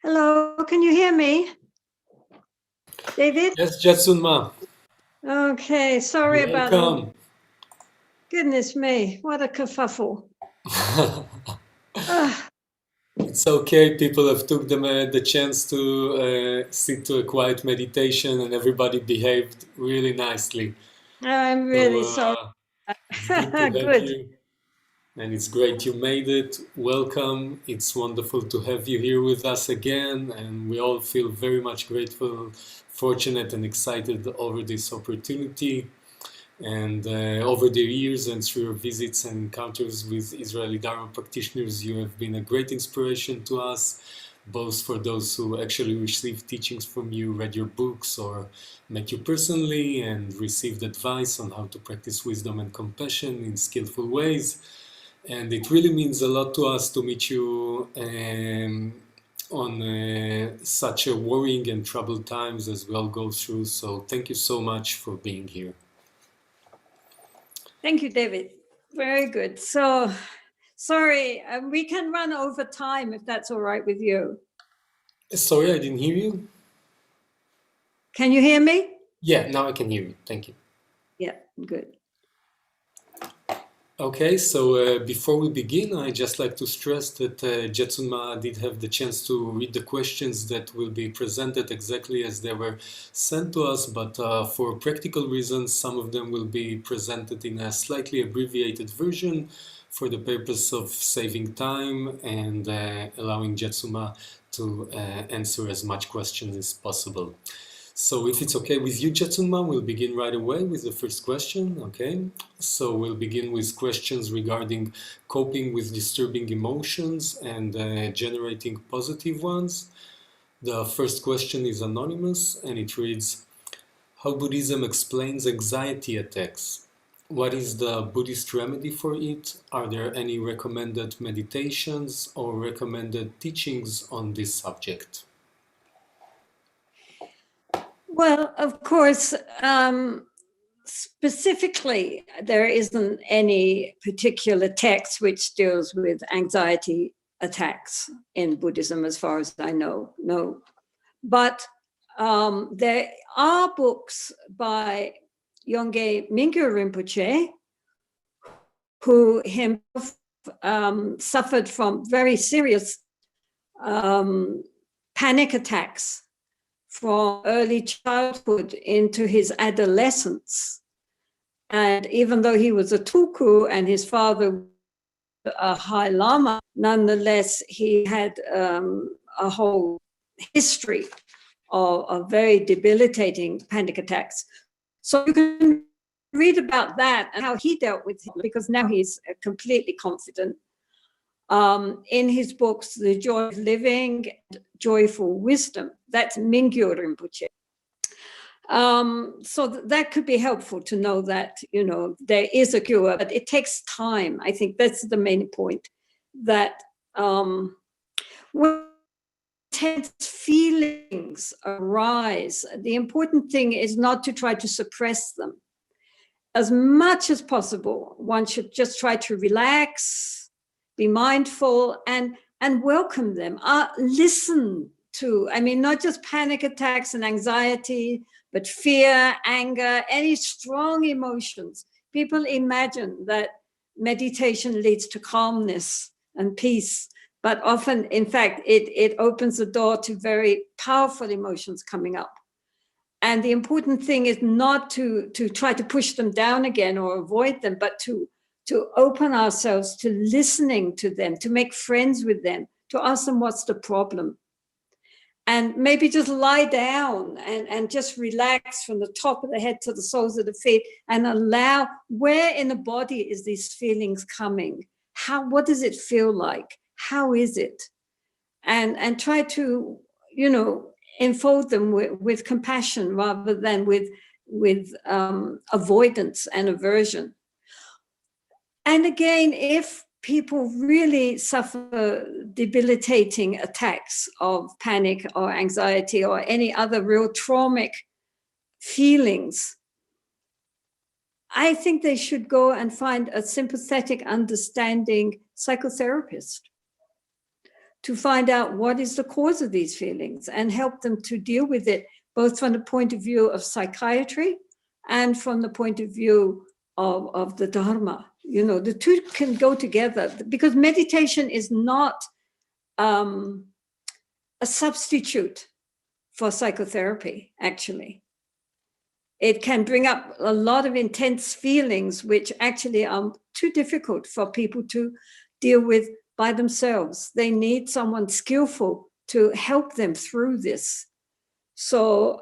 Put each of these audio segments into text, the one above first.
Hello, can you hear me? David? Yes, Jetsunma. Okay, sorry about that. Welcome. Goodness me, what a kerfuffle. It's okay. People have took the chance to sit to a quiet meditation, and everybody behaved really nicely. I'm really sorry. It's good to have Good. you, and it's great you made it. Welcome. It's wonderful to have you here with us again, and we all feel very much grateful, fortunate, and excited over this opportunity. And over the years and through your visits and encounters with Israeli Dharma practitioners, you have been a great inspiration to us, both for those who actually received teachings from you, read your books, or met you personally and received advice on how to practice wisdom and compassion in skillful ways. And it really means a lot to us to meet you on such a worrying and troubled times as we all go through. So thank you so much for being here. Thank you, David. Very good. So, sorry, we can run over time if that's all right with you. Sorry, I didn't hear you. Can you hear me? Yeah, now I can hear you. Thank you. Yeah, good. Okay, so before we begin, I'd just like to stress that Jetsunma did have the chance to read the questions that will be presented exactly as they were sent to us, but for practical reasons, some of them will be presented in a slightly abbreviated version for the purpose of saving time and allowing Jetsunma to answer as much questions as possible. So if it's okay with you, Jetsunma, we'll begin right away with the first question, okay? So we'll begin with questions regarding coping with disturbing emotions and generating positive ones. The first question is anonymous and it reads, how Buddhism explains anxiety attacks. What is the Buddhist remedy for it? Are there any recommended meditations or recommended teachings on this subject? Well, of course, specifically, there isn't any particular text which deals with anxiety attacks in Buddhism, as far as I know. No, but there are books by Yongey Mingyur Rinpoche, who himself suffered from very serious panic attacks from early childhood into his adolescence. And even though he was a tulku and his father a high lama, nonetheless, he had a whole history of very debilitating panic attacks. So you can read about that and how he dealt with it, because now he's completely confident. In his books, The Joy of Living and Joyful Wisdom, that's Mingyur Rinpoche. So that could be helpful to know that, you know, there is a cure, but it takes time. I think that's the main point, that when intense feelings arise, the important thing is not to try to suppress them. As much as possible, one should just try to relax, be mindful, and welcome them. Listen to, I mean, not just panic attacks and anxiety, but fear, anger, any strong emotions. People imagine that meditation leads to calmness and peace, but often, in fact, it opens the door to very powerful emotions coming up. And the important thing is not to try to push them down again or avoid them, but to open ourselves to listening to them, to make friends with them, to ask them what's the problem. And maybe just lie down and just relax from the top of the head to the soles of the feet and allow, where in the body is these feelings coming? What does it feel like? How is it? And try to, you know, enfold them with compassion rather than with avoidance and aversion. And again, if people really suffer debilitating attacks of panic or anxiety or any other real traumatic feelings, I think they should go and find a sympathetic, understanding psychotherapist to find out what is the cause of these feelings and help them to deal with it, both from the point of view of psychiatry and from the point of view of the Dharma. You know, the two can go together, because meditation is not a substitute for psychotherapy, actually. It can bring up a lot of intense feelings, which actually are too difficult for people to deal with by themselves. They need someone skillful to help them through this. So,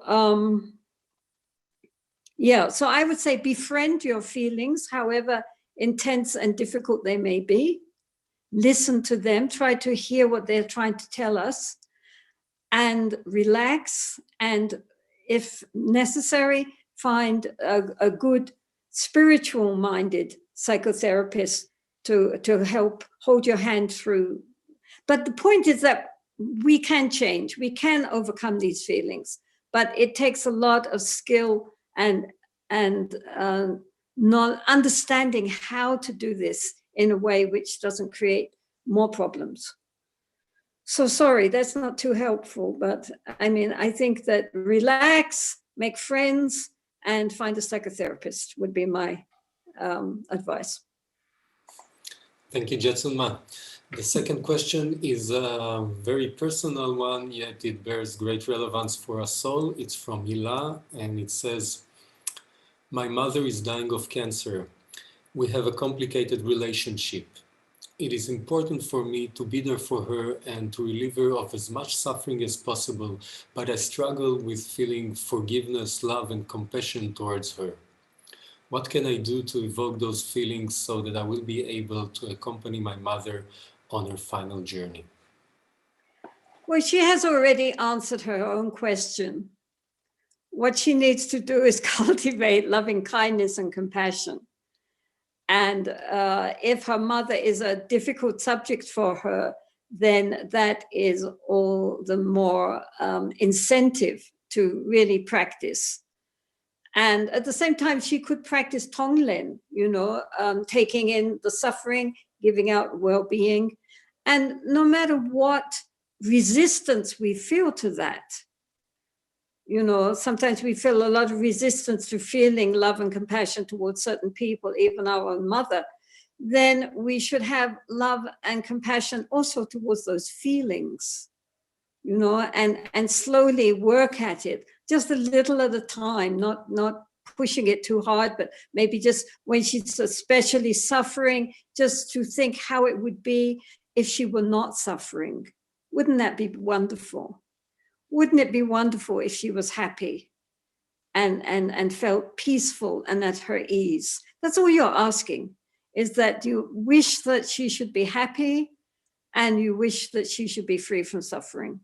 yeah, so I would say befriend your feelings, however intense and difficult they may be. Listen to them, try to hear what they're trying to tell us, and relax. And if necessary, find a good spiritual-minded psychotherapist to help hold your hand through. But the point is that we can change, we can overcome these feelings, but it takes a lot of skill and not understanding how to do this in a way which doesn't create more problems. So sorry, that's not too helpful, but I mean, I think that relax, make friends, and find a psychotherapist would be my advice. Thank you, Jetsunma. The second question is a very personal one, yet it bears great relevance for us all. It's from Hila, and it says, "My mother is dying of cancer. We have a complicated relationship. It is important for me to be there for her and to relieve her of as much suffering as possible, but I struggle with feeling forgiveness, love, and compassion towards her. What can I do to evoke those feelings so that I will be able to accompany my mother on her final journey?" Well, she has already answered her own question. What she needs to do is cultivate loving kindness and compassion. And if her mother is a difficult subject for her, then that is all the more incentive to really practice. And at the same time, she could practice Tonglen, you know, taking in the suffering, giving out well-being. And no matter what resistance we feel to that, you know, sometimes we feel a lot of resistance to feeling love and compassion towards certain people, even our own mother, then we should have love and compassion also towards those feelings, you know, and slowly work at it, just a little at a time, not pushing it too hard, but maybe just when she's especially suffering, just to think how it would be if she were not suffering. Wouldn't that be wonderful? Wouldn't it be wonderful if she was happy and felt peaceful and at her ease? That's all you're asking, is that you wish that she should be happy and you wish that she should be free from suffering.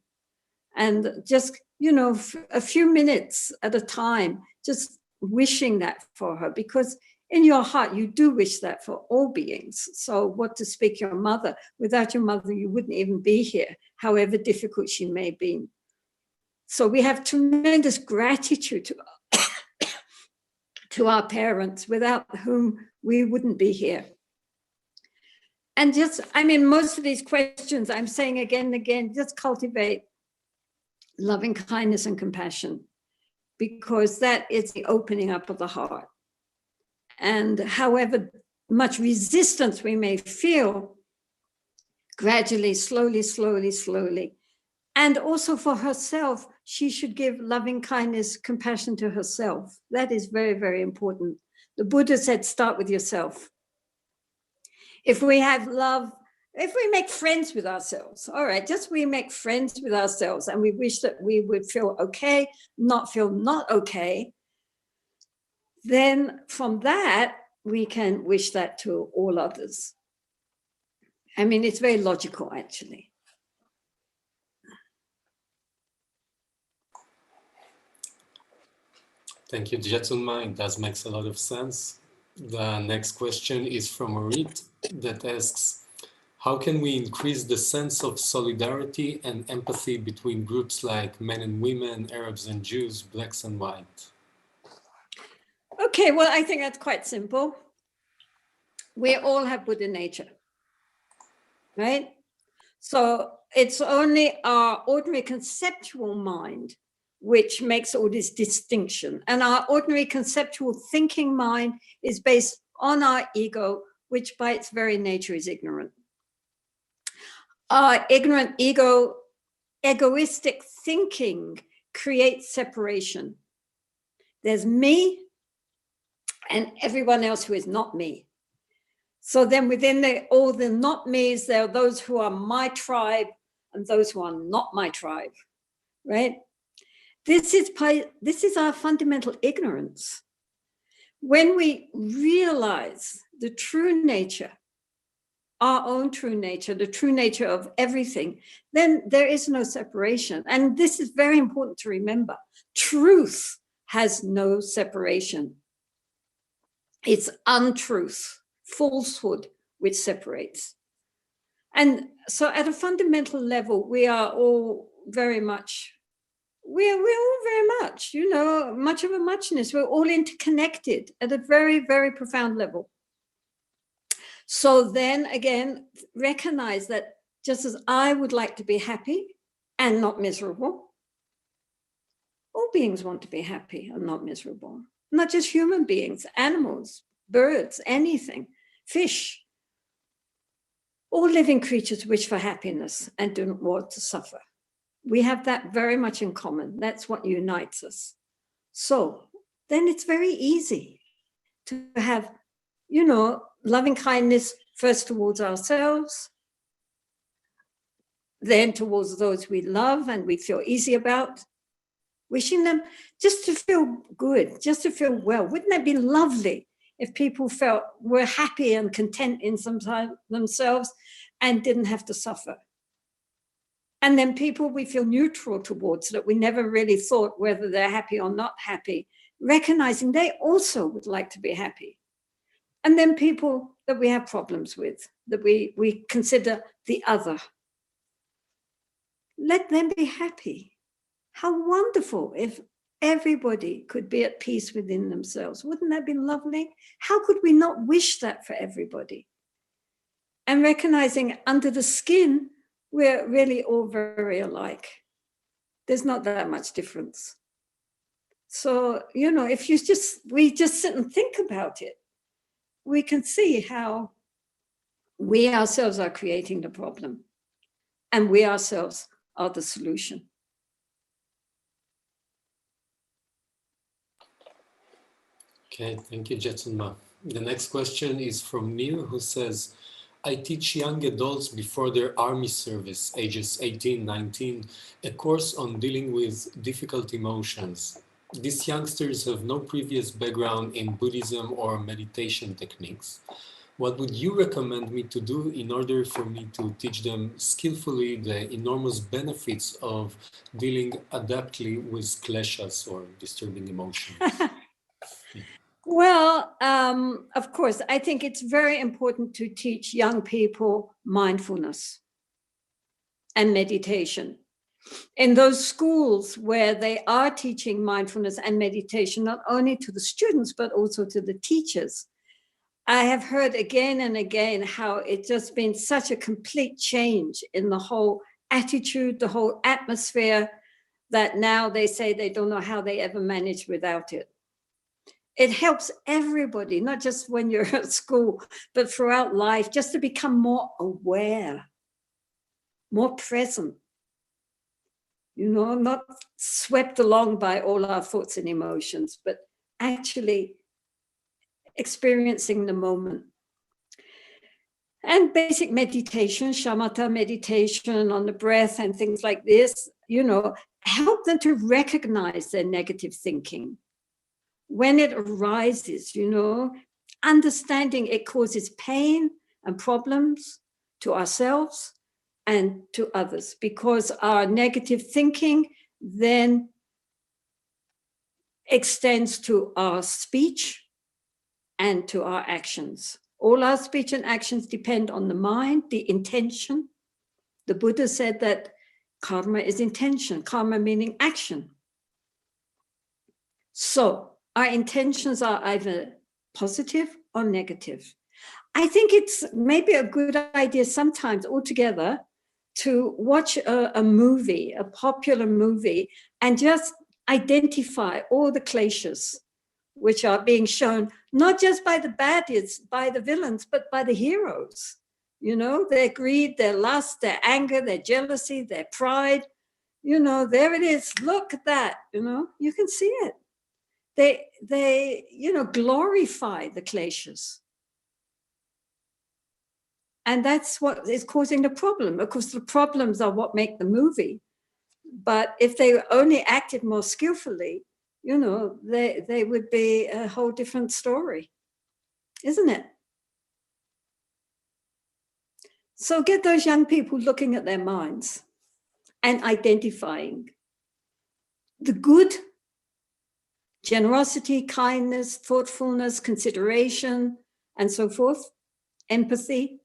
And just, you know, a few minutes at a time, just wishing that for her, because in your heart, you do wish that for all beings. So what to speak your mother? Without your mother, you wouldn't even be here, however difficult she may be. So we have tremendous gratitude to our parents, without whom we wouldn't be here. And just, I mean, most of these questions, I'm saying again and again, just cultivate loving kindness and compassion, because that is the opening up of the heart. And however much resistance we may feel, gradually, slowly, and also for herself, she should give loving kindness, compassion to herself. That is very, very important. The Buddha said, start with yourself. If we have love, if we make friends with ourselves, all right, just we make friends with ourselves and we wish that we would feel okay, not feel not okay, then from that, we can wish that to all others. I mean, it's very logical, actually. Thank you, Jetsunma. It does make a lot of sense. The next question is from Orit that asks, how can we increase the sense of solidarity and empathy between groups like men and women, Arabs and Jews, blacks and white? Okay, well, I think that's quite simple. We all have Buddha nature, right? So it's only our ordinary conceptual mind which makes all this distinction. And our ordinary conceptual thinking mind is based on our ego, which by its very nature is ignorant. Our ignorant ego, egoistic thinking creates separation. There's me and everyone else who is not me. So then within all the not me's, there are those who are my tribe and those who are not my tribe, right? This is our fundamental ignorance. When we realize the true nature, our own true nature, the true nature of everything, then there is no separation. And this is very important to remember. Truth has no separation. It's untruth, falsehood, which separates. And so at a fundamental level, we are all very much, we're all very much, you know, much of a muchness. We're all interconnected at a very, very profound level. So then again, recognize that just as I would like to be happy and not miserable, all beings want to be happy and not miserable. Not just human beings, animals, birds, anything, fish. All living creatures wish for happiness and do not want to suffer. We have that very much in common. That's what unites us. So then it's very easy to have, you know, loving kindness first towards ourselves, then towards those we love and we feel easy about, wishing them just to feel good, just to feel well. Wouldn't that be lovely if people were happy and content in themselves and didn't have to suffer? And then people we feel neutral towards, that we never really thought whether they're happy or not happy, recognizing they also would like to be happy. And then people that we have problems with, that we consider the other. Let them be happy. How wonderful if everybody could be at peace within themselves. Wouldn't that be lovely? How could we not wish that for everybody? And recognizing under the skin, we're really all very alike. There's not that much difference. So, you know, if we just sit and think about it, we can see how we ourselves are creating the problem and we ourselves are the solution. Okay, thank you, Jetsunma. The next question is from Neil, who says, I teach young adults before their army service, ages 18, 19, a course on dealing with difficult emotions. These youngsters have no previous background in Buddhism or meditation techniques. What would you recommend me to do in order for me to teach them skillfully the enormous benefits of dealing adeptly with kleshas or disturbing emotions? Well, of course, I think it's very important to teach young people mindfulness and meditation. In those schools where they are teaching mindfulness and meditation, not only to the students, but also to the teachers, I have heard again and again how it's just been such a complete change in the whole attitude, the whole atmosphere, that now they say they don't know how they ever managed without it. It helps everybody, not just when you're at school, but throughout life, just to become more aware, more present, you know, not swept along by all our thoughts and emotions, but actually experiencing the moment. And basic meditation, shamatha meditation on the breath and things like this, you know, help them to recognize their negative thinking. When it arises, you know, understanding it causes pain and problems to ourselves and to others, because our negative thinking then extends to our speech and to our actions. All our speech and actions depend on the mind, the intention. The Buddha said that karma is intention, karma meaning action. So our intentions are either positive or negative. I think it's maybe a good idea sometimes altogether to watch a movie, a popular movie, and just identify all the kleshas which are being shown, not just by the baddies, by the villains, but by the heroes. You know, their greed, their lust, their anger, their jealousy, their pride. You know, there it is. Look at that. You know, you can see it. They you know, glorify the kleshas. And that's what is causing the problem. Of course, the problems are what make the movie. But if they only acted more skillfully, you know, they would be a whole different story, isn't it? So get those young people looking at their minds and identifying the good, generosity, kindness, thoughtfulness, consideration, and so forth, empathy,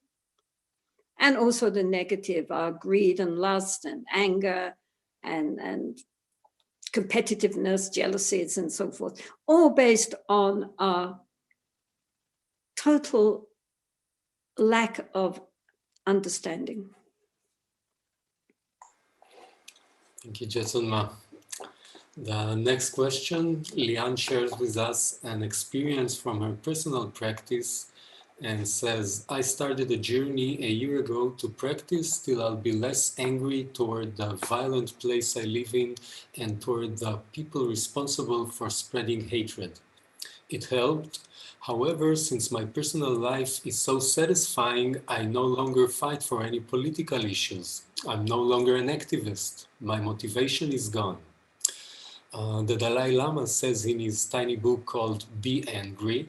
and also the negative, greed and lust and anger and competitiveness, jealousies, and so forth, all based on a total lack of understanding. Thank you, Jetsunma. The next question, Lian shares with us an experience from her personal practice and says, I started a journey a year ago to practice till I'll be less angry toward the violent place I live in and toward the people responsible for spreading hatred. It helped. However, since my personal life is so satisfying, I no longer fight for any political issues. I'm no longer an activist. My motivation is gone. The Dalai Lama says in his tiny book called Be Angry,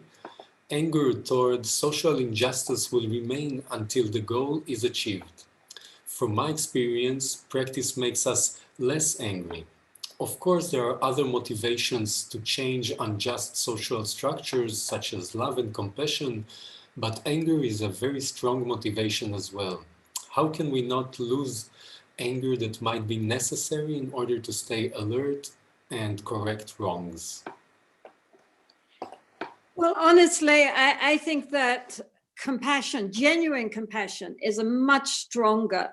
anger toward social injustice will remain until the goal is achieved. From my experience, practice makes us less angry. Of course, there are other motivations to change unjust social structures, such as love and compassion, but anger is a very strong motivation as well. How can we not lose anger that might be necessary in order to stay alert and correct wrongs? Well, honestly, I think that compassion, genuine compassion, is a much stronger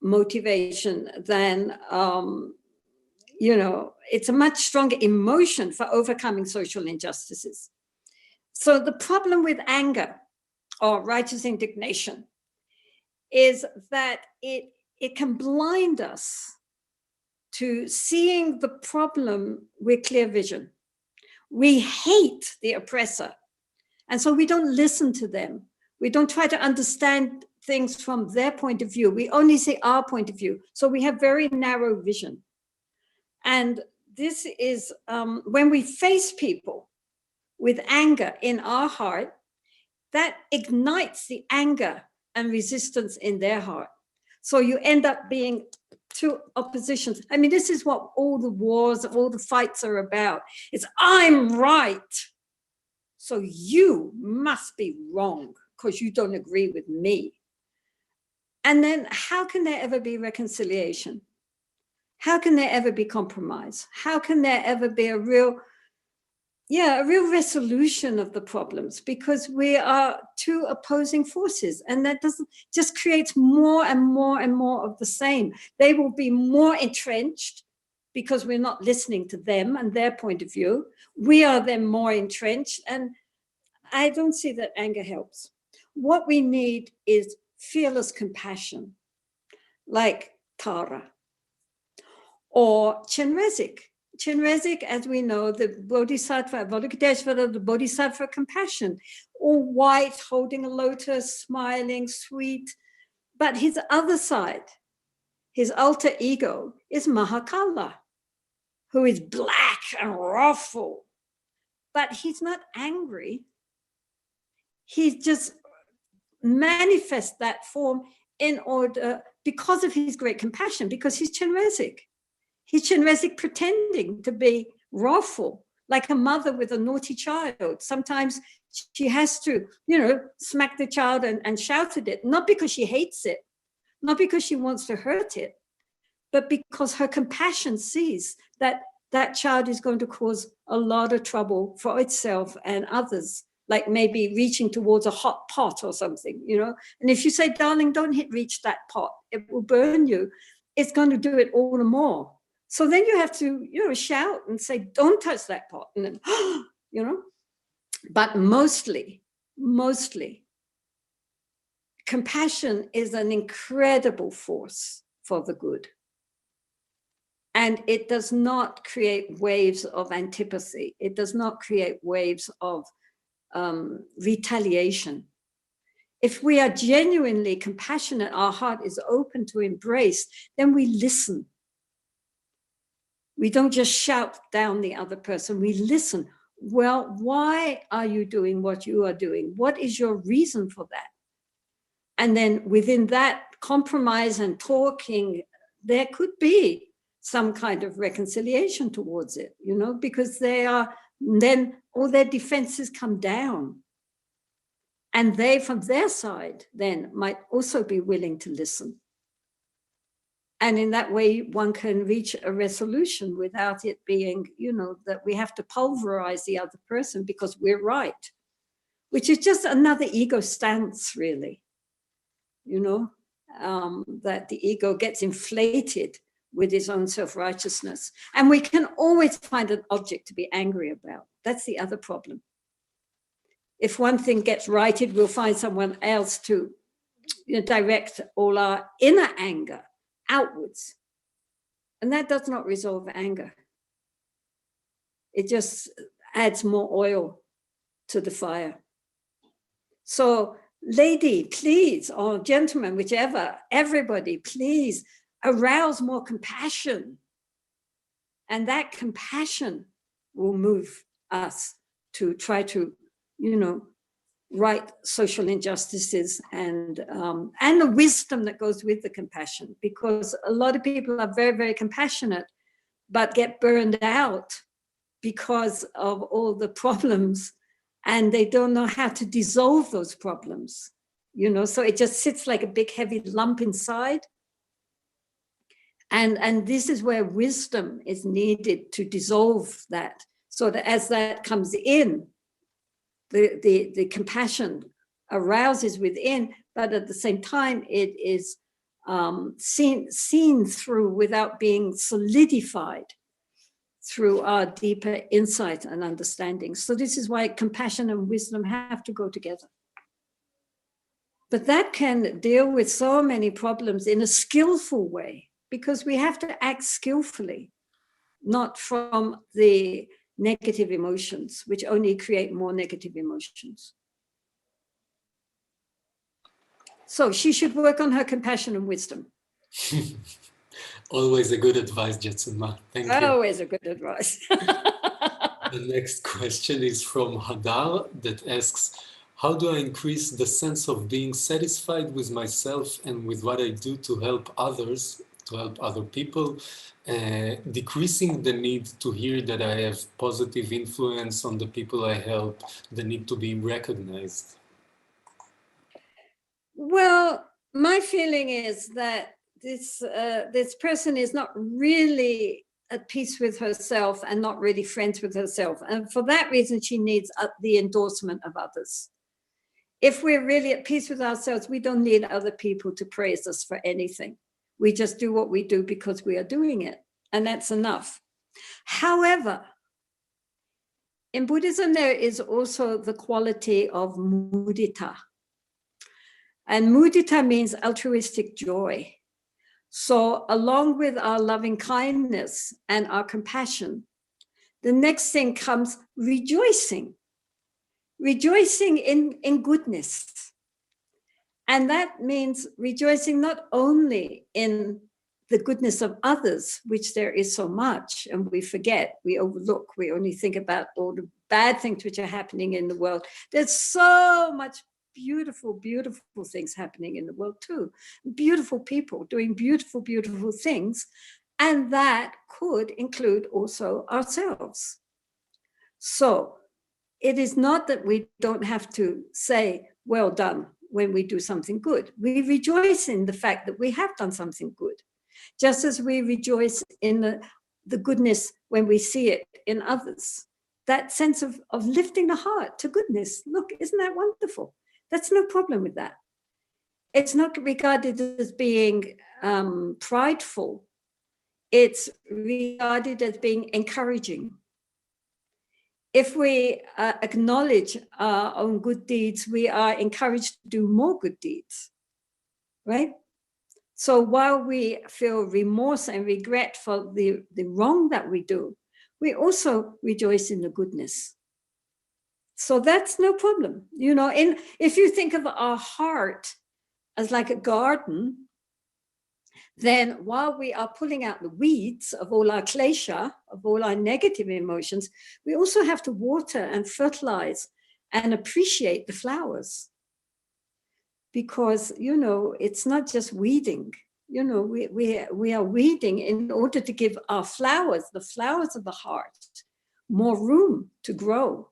motivation than, you know, it's a much stronger emotion for overcoming social injustices. So the problem with anger or righteous indignation is that it can blind us to seeing the problem with clear vision. We hate the oppressor, and so we don't listen to them. We don't try to understand things from their point of view. We only see our point of view. So we have very narrow vision. And this is when we face people with anger in our heart, that ignites the anger and resistance in their heart. So you end up being two oppositions. I mean, this is what all the wars, all the fights are about. It's I'm right, so you must be wrong because you don't agree with me. And then how can there ever be reconciliation? How can there ever be compromise? How can there ever be a real resolution of the problems? Because we are two opposing forces, and that just creates more and more and more of the same. They will be more entrenched because we're not listening to them and their point of view. We are then more entrenched, and I don't see that anger helps. What we need is fearless compassion, like Tara or Chenrezig. Chenrezig, as we know, the Bodhisattva, Avalokiteshvara, the Bodhisattva compassion, all white, holding a lotus, smiling, sweet. But his other side, his alter ego, is Mahakala, who is black and wrathful. But he's not angry. He just manifests that form in order, because of his great compassion, because he's Chenrezig. He's Chenrezig pretending to be wrathful, like a mother with a naughty child. Sometimes she has to, you know, smack the child and shout at it, not because she hates it, not because she wants to hurt it, but because her compassion sees that that child is going to cause a lot of trouble for itself and others. like maybe reaching towards a hot pot or something, you know. And if you say, darling, don't reach that pot, it will burn you, it's going to do it all the more. So then you have to, you know, shout and say, don't touch that pot. And then, you know, but mostly, compassion is an incredible force for the good. And it does not create waves of antipathy. It does not create waves of retaliation. If we are genuinely compassionate, our heart is open to embrace, then we listen. We don't just shout down the other person, we listen. Well, why are you doing what you are doing? What is your reason for that? And then within that compromise and talking, there could be some kind of reconciliation towards it, you know, because they are, then all their defenses come down. And they, from their side, then might also be willing to listen. And in that way, one can reach a resolution without it being, you know, that we have to pulverize the other person because we're right, which is just another ego stance, really, you know, that the ego gets inflated with its own self-righteousness. And we can always find an object to be angry about. That's the other problem. If one thing gets righted, we'll find someone else to, you know, direct all our inner anger outwards. And that does not resolve anger. It just adds more oil to the fire. So, lady, please, or gentleman, whichever, everybody, please arouse more compassion. And that compassion will move us to try to, you know, right social injustices and the wisdom that goes with the compassion, because a lot of people are very, very compassionate, but get burned out because of all the problems, and they don't know how to dissolve those problems, you know, so it just sits like a big heavy lump inside. And this is where wisdom is needed to dissolve that, so that as that comes in, the compassion arouses within, but at the same time, it is seen through without being solidified through our deeper insight and understanding. So this is why compassion and wisdom have to go together. But that can deal with so many problems in a skillful way, because we have to act skillfully, not from the negative emotions, which only create more negative emotions. So she should work on her compassion and wisdom. Always a good advice, Jetsunma. Thank you. Always a good advice. The next question is from Hadar that asks, how do I increase the sense of being satisfied with myself and with what I do to help others, to help other people, decreasing the need to hear that I have positive influence on the people I help, the need to be recognized? Well, my feeling is that this person is not really at peace with herself and not really friends with herself. And for that reason, she needs the endorsement of others. If we're really at peace with ourselves, we don't need other people to praise us for anything. We just do what we do because we are doing it, and that's enough. However, in Buddhism, there is also the quality of mudita. And mudita means altruistic joy. So along with our loving kindness and our compassion, the next thing comes rejoicing. Rejoicing in goodness. And that means rejoicing not only in the goodness of others, which there is so much, and we forget, we overlook, we only think about all the bad things which are happening in the world. There's so much beautiful, beautiful things happening in the world too. Beautiful people doing beautiful, beautiful things. And that could include also ourselves. So it is not that we don't have to say, well done, when we do something good. We rejoice in the fact that we have done something good, just as we rejoice in the goodness when we see it in others. that sense of lifting the heart to goodness. Look, isn't that wonderful? That's no problem with that. It's not regarded as being prideful. It's regarded as being encouraging. If we acknowledge our own good deeds, we are encouraged to do more good deeds, right? So while we feel remorse and regret for the wrong that we do, we also rejoice in the goodness. So that's no problem. You know, if you think of our heart as like a garden, then while we are pulling out the weeds of all our klesha, of all our negative emotions, we also have to water and fertilize and appreciate the flowers. Because, you know, it's not just weeding. You know, we are weeding in order to give our flowers, the flowers of the heart, more room to grow.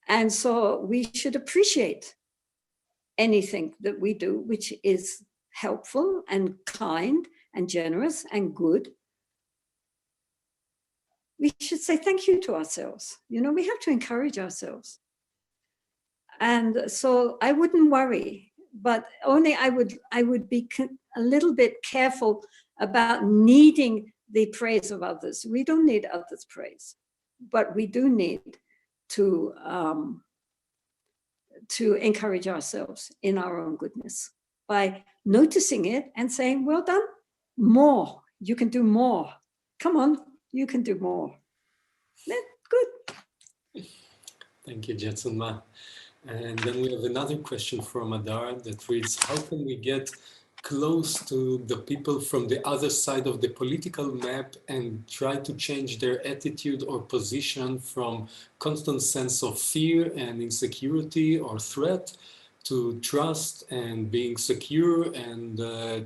And so we should appreciate anything that we do, which is helpful and kind and generous and good. We should say thank you to ourselves. You know, we have to encourage ourselves. And so I wouldn't worry, but only I would be a little bit careful about needing the praise of others. We don't need others' praise, but we do need to encourage ourselves in our own goodness by noticing it and saying, well done, more, you can do more. Come on, you can do more. Good. Thank you, Jetsunma. And then we have another question from Adar that reads, how can we get close to the people from the other side of the political map and try to change their attitude or position from constant sense of fear and insecurity or threat to trust and being secure and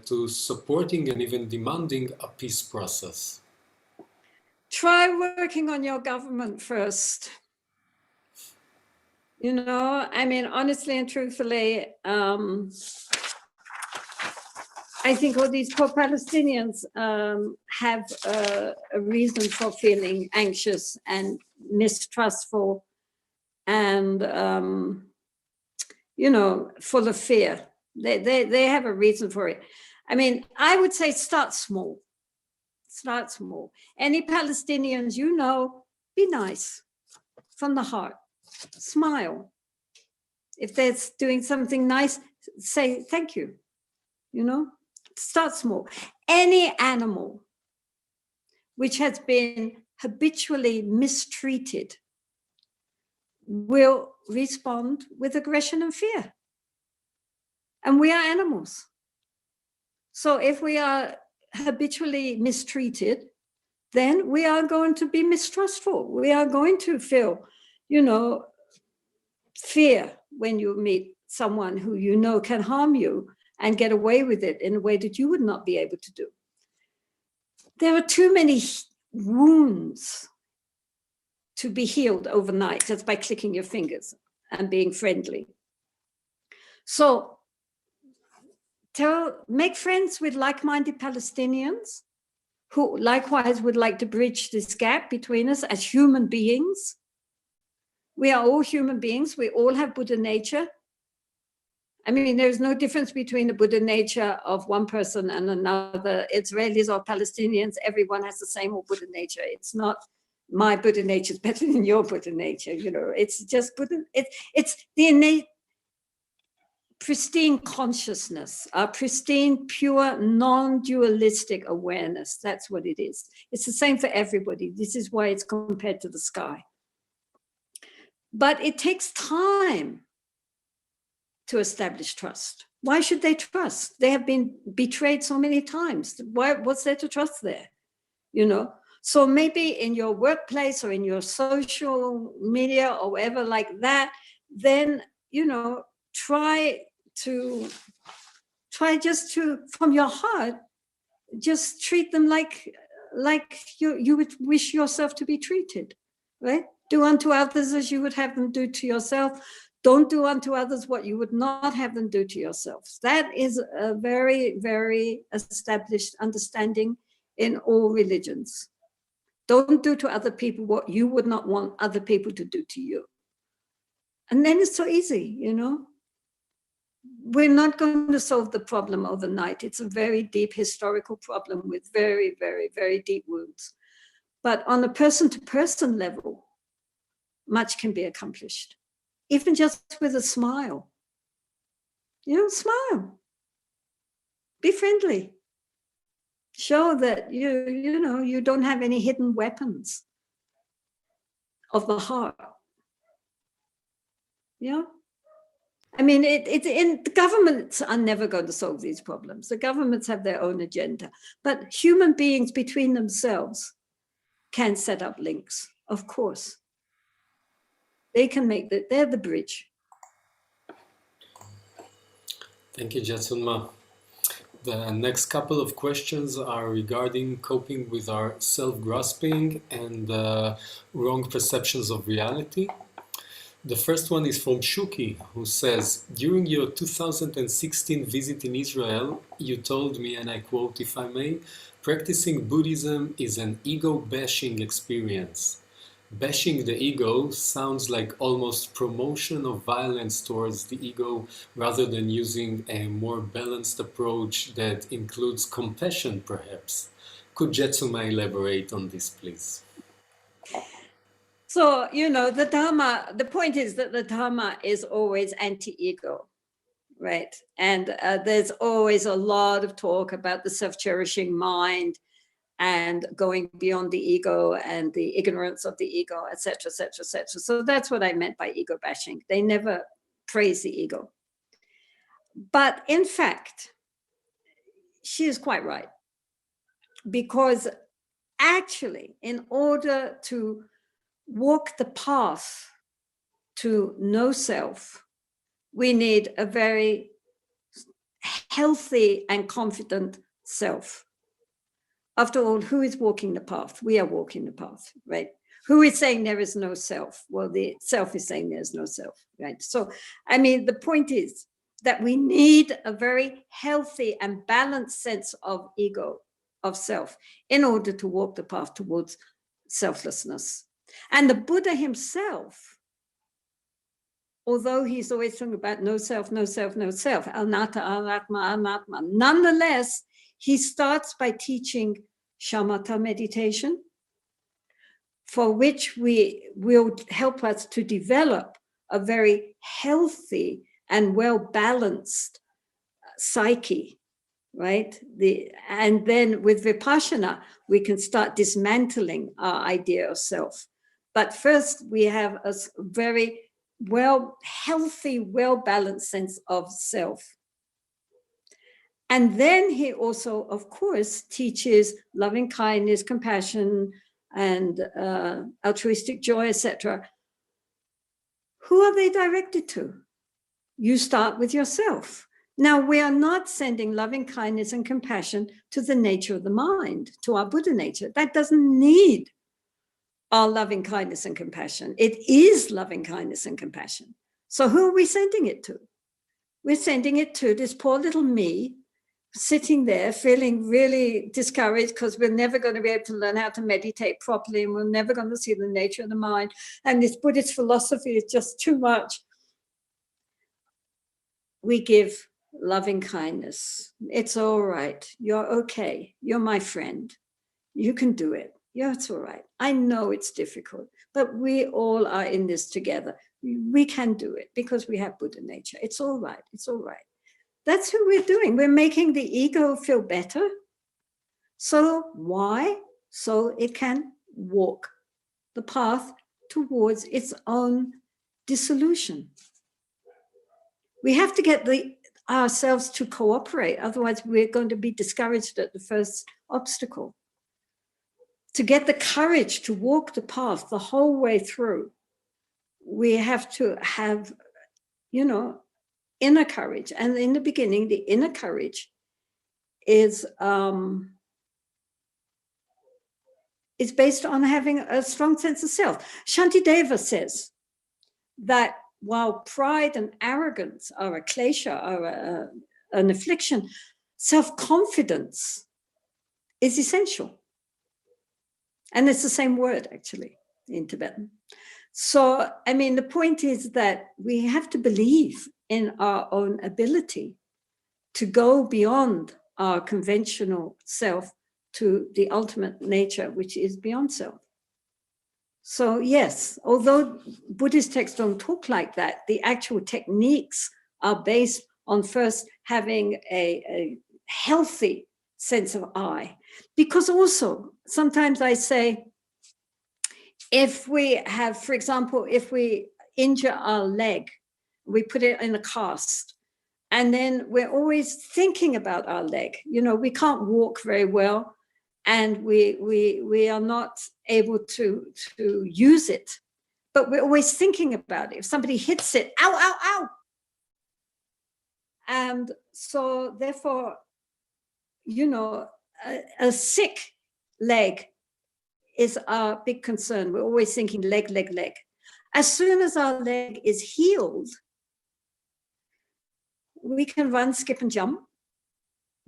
to supporting and even demanding a peace process? Try working on your government first. You know, I mean, honestly and truthfully, I think all these poor Palestinians have a reason for feeling anxious and mistrustful and, you know, full of fear. They have a reason for it. I mean, I would say start small. Start small. Any Palestinians, you know, be nice from the heart. Smile. If they're doing something nice, say thank you. You know, start small. Any animal which has been habitually mistreated will respond with aggression and fear. And we are animals. So if we are habitually mistreated, then we are going to be mistrustful. We are going to feel, you know, fear when you meet someone who you know can harm you and get away with it in a way that you would not be able to do. There are too many wounds to be healed overnight just by clicking your fingers and being friendly. So make friends with like-minded Palestinians who likewise would like to bridge this gap between us as human beings. We are all human beings. We all have Buddha nature. I mean, there's no difference between the Buddha nature of one person and another. Israelis or Palestinians, everyone has the same old Buddha nature. It's not my Buddha nature is better than your Buddha nature. You know, it's just Buddha. It's the innate, pristine consciousness, our pristine, pure, non-dualistic awareness. That's what it is. It's the same for everybody. This is why it's compared to the sky. But it takes time to establish trust. Why should they trust? They have been betrayed so many times. What's there to trust there? You know? So maybe in your workplace or in your social media or whatever like that, then, you know, try just to, from your heart, just treat them like you would wish yourself to be treated, right? Do unto others as you would have them do to yourself. Don't do unto others what you would not have them do to yourselves. That is a very, very established understanding in all religions. Don't do to other people what you would not want other people to do to you. And then it's so easy, you know. We're not going to solve the problem overnight. It's a very deep historical problem with very, very, very deep wounds. But on a person-to-person level, much can be accomplished, even just with a smile. You know, smile. Be friendly. Show that you don't have any hidden weapons of the heart. Yeah. I mean, the governments are never going to solve these problems. The governments have their own agenda, but human beings between themselves can set up links, of course. They can make they're the bridge. Thank you, Jetsunma. The next couple of questions are regarding coping with our self-grasping and wrong perceptions of reality. The first one is from Shuki, who says, during your 2016 visit in Israel, you told me, and I quote if I may, practicing Buddhism is an ego-bashing experience. Bashing the ego sounds like almost promotion of violence towards the ego rather than using a more balanced approach that includes compassion, perhaps. Could Jetsunma elaborate on this, please? So, the Dharma, the point is that the Dharma is always anti-ego, right? And there's always a lot of talk about the self-cherishing mind and going beyond the ego and the ignorance of the ego, et cetera, et cetera, et cetera. So that's what I meant by ego bashing. They never praise the ego. But in fact, she is quite right. Because actually, in order to walk the path to no self, we need a very healthy and confident self. After all, who is walking the path? We are walking the path, right? Who is saying there is no self? Well, the self is saying there's no self, right? So, I mean, the point is that we need a very healthy and balanced sense of ego, of self, in order to walk the path towards selflessness. And the Buddha himself, although he's always talking about no self, no self, no self, anatta, anatma, anatma, nonetheless, he starts by teaching shamatha meditation, for which will help us to develop a very healthy and well-balanced psyche, right? And then with vipassana, we can start dismantling our idea of self. But first, we have a very healthy, well-balanced sense of self. And then he also, of course, teaches loving kindness, compassion, and altruistic joy, etc. Who are they directed to? You start with yourself. Now, we are not sending loving kindness and compassion to the nature of the mind, to our Buddha nature. That doesn't need our loving kindness and compassion. It is loving kindness and compassion. So who are we sending it to? We're sending it to this poor little me, sitting there feeling really discouraged because we're never going to be able to learn how to meditate properly, and we're never going to see the nature of the mind. And this Buddhist philosophy is just too much. We give loving kindness. It's all right. You're okay. You're my friend. You can do it. Yeah, it's all right. I know it's difficult, but we all are in this together. We can do it because we have Buddha nature. It's all right. It's all right. That's who we're doing. We're making the ego feel better. So why? So it can walk the path towards its own dissolution. We have to get ourselves to cooperate. Otherwise, we're going to be discouraged at the first obstacle. To get the courage to walk the path the whole way through, we have to have, inner courage. And in the beginning, the inner courage is based on having a strong sense of self. Shantideva says that while pride and arrogance are a klesha, are an affliction, self-confidence is essential. And it's the same word, actually, in Tibetan. So, I mean, the point is that we have to believe in our own ability to go beyond our conventional self to the ultimate nature, which is beyond self. So yes, although Buddhist texts don't talk like that, the actual techniques are based on first having a healthy sense of I. Because also, sometimes I say, if we have, for example, if we injure our leg, we put it in a cast, and then we're always thinking about our leg. You know, we can't walk very well, and we are not able to use it, but we're always thinking about it. If somebody hits it, ow, ow, ow. And so therefore, you know, a sick leg is our big concern. We're always thinking leg, leg, leg. As soon as our leg is healed, we can run, skip, and jump,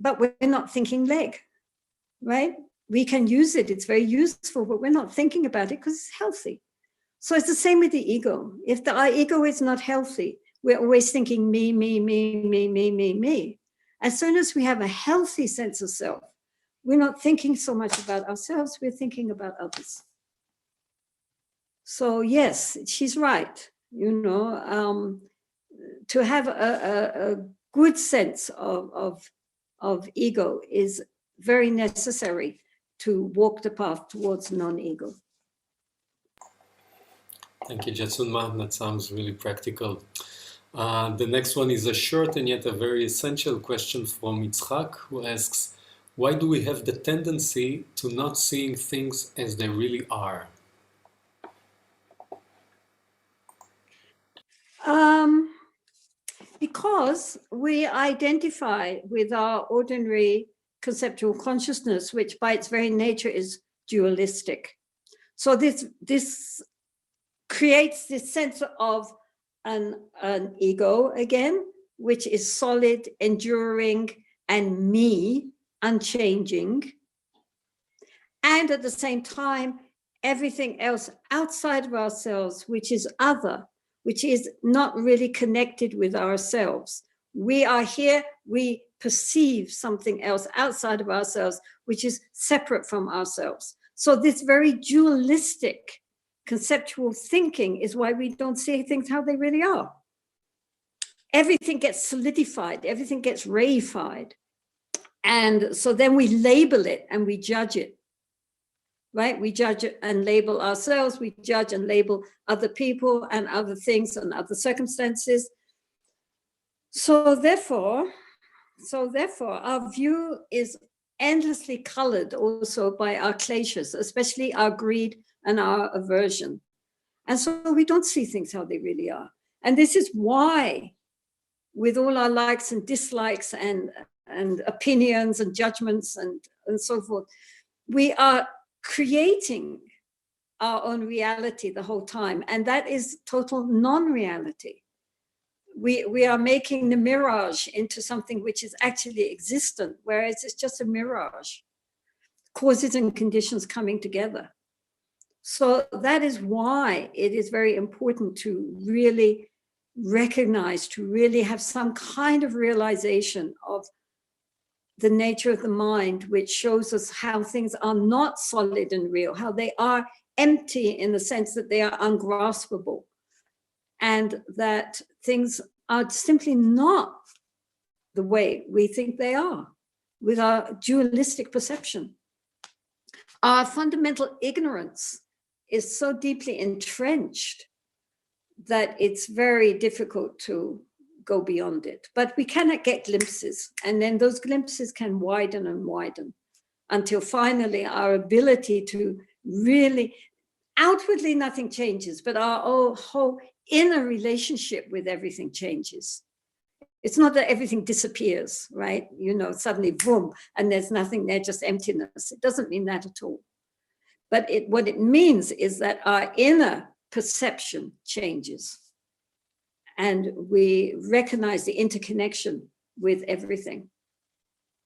but we're not thinking leg, right? We can use it, it's very useful, but we're not thinking about it because it's healthy. So it's the same with the ego. If our ego is not healthy, we're always thinking me, me, me, me, me, me, me. As soon as we have a healthy sense of self, we're not thinking so much about ourselves, we're thinking about others. So yes, she's right. You know, to have a good sense of ego is very necessary to walk the path towards non-ego. Thank you, Jetsunma. That sounds really practical. The next one is a short and yet a very essential question from Yitzhak, who asks, why do we have the tendency to not seeing things as they really are? Because we identify with our ordinary conceptual consciousness, which by its very nature is dualistic. So this creates this sense of an ego again, which is solid, enduring, and me, unchanging. And at the same time, everything else outside of ourselves, which is other, which is not really connected with ourselves. We are here, we perceive something else outside of ourselves, which is separate from ourselves. So this very dualistic conceptual thinking is why we don't see things how they really are. Everything gets solidified, everything gets reified. And so then we label it and we judge it, right? We judge it and label ourselves, we judge and label other people and other things and other circumstances. So therefore, our view is endlessly colored also by our kleshas, especially our greed and our aversion. And so we don't see things how they really are. And this is why, with all our likes and dislikes and opinions and judgments and so forth, we are creating our own reality the whole time. And that is total non-reality. We are making the mirage into something which is actually existent, whereas it's just a mirage, causes and conditions coming together. So that is why it is very important to really recognize, to really have some kind of realization of the nature of the mind, which shows us how things are not solid and real, how they are empty in the sense that they are ungraspable, and that things are simply not the way we think they are with our dualistic perception. Our fundamental ignorance is so deeply entrenched that it's very difficult to go beyond it. But we cannot get glimpses, and then those glimpses can widen and widen until finally our ability to really, outwardly nothing changes, but our whole inner relationship with everything changes. It's not that everything disappears, right? You know, suddenly boom, and there's nothing there, just emptiness. It doesn't mean that at all. But what it means is that our inner perception changes, and we recognize the interconnection with everything,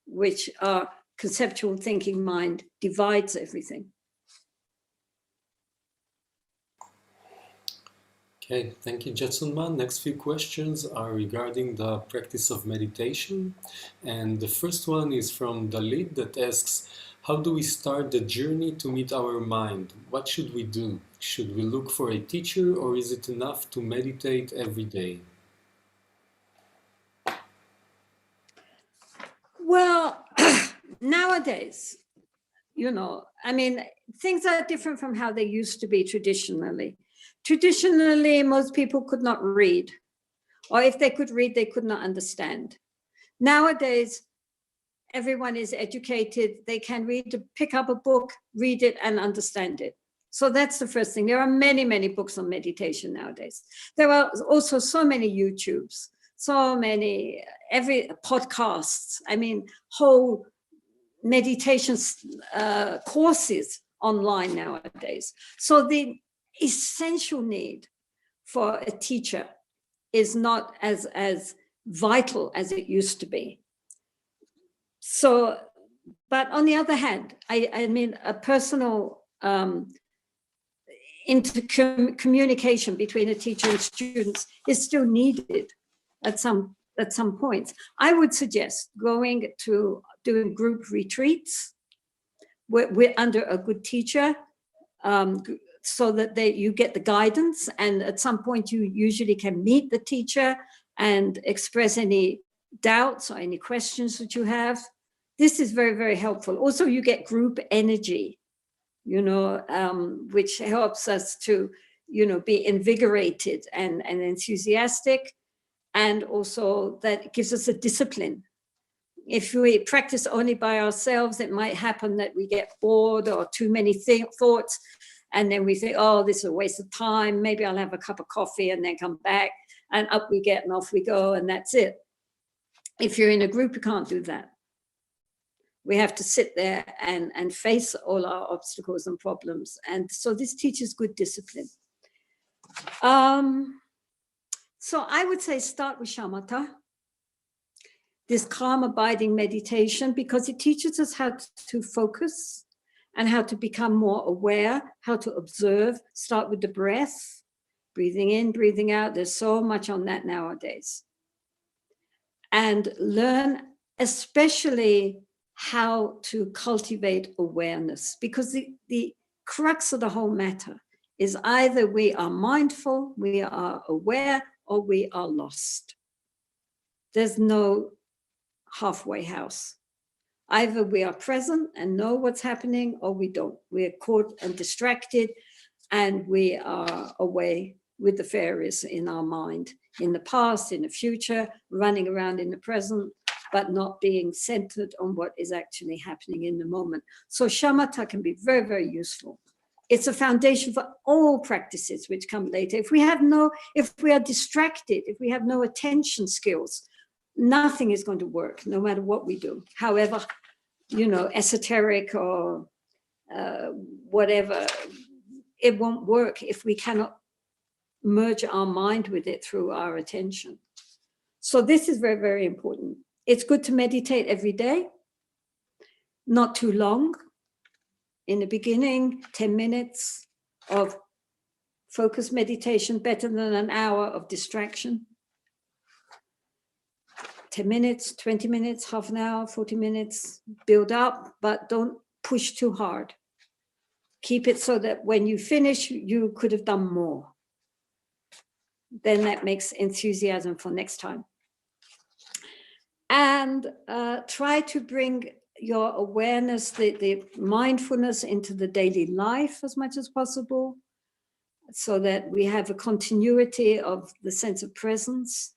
which our conceptual thinking mind divides everything. Okay, thank you, Jetsunma. Next few questions are regarding the practice of meditation. And the first one is from Deluded that asks, how do we start the journey to meet our mind? What should we do? Should we look for a teacher, or is it enough to meditate every day? Well, nowadays, I mean, things are different from how they used to be traditionally. Traditionally, most people could not read, or if they could read, they could not understand. Nowadays, everyone is educated. They can read, pick up a book, read it, and understand it. So that's the first thing. There are many, many books on meditation nowadays. There are also so many YouTubes, so many, every podcasts. I mean, whole meditation courses online nowadays. So the essential need for a teacher is not as vital as it used to be. So, but on the other hand, I mean, a personal communication between a teacher and students is still needed at some points. I would suggest going to doing group retreats we're under a good teacher, so that you get the guidance, and at some point you usually can meet the teacher and express any doubts or any questions that you have. This is very, very helpful. Also, you get group energy, which helps us to, be invigorated and enthusiastic. And also that gives us a discipline. If we practice only by ourselves, it might happen that we get bored or too many thoughts. And then we think, oh, this is a waste of time. Maybe I'll have a cup of coffee and then come back, and up we get and off we go, and that's it. If you're in a group, you can't do that. We have to sit there and face all our obstacles and problems. And so this teaches good discipline. So I would say start with shamatha, this calm abiding meditation, because it teaches us how to focus and how to become more aware, how to observe. Start with the breath, breathing in, breathing out. There's so much on that nowadays. And learn especially how to cultivate awareness, because the crux of the whole matter is either we are mindful, we are aware, or we are lost. There's no halfway house. Either we are present and know what's happening, or we don't. We are caught and distracted, and we are away with the fairies in our mind, in the past, in the future, running around in the present, but not being centered on what is actually happening in the moment. So shamatha can be very, very useful. It's a foundation for all practices which come later. If we are distracted, if we have no attention skills, nothing is going to work, no matter what we do. However, esoteric or whatever, it won't work if we cannot merge our mind with it through our attention. So this is very, very important. It's good to meditate every day, not too long. In the beginning, 10 minutes of focused meditation, better than an hour of distraction. 10 minutes, 20 minutes, half an hour, 40 minutes, build up, but don't push too hard. Keep it so that when you finish, you could have done more. Then that makes enthusiasm for next time. And try to bring your awareness, the mindfulness into the daily life as much as possible, so that we have a continuity of the sense of presence,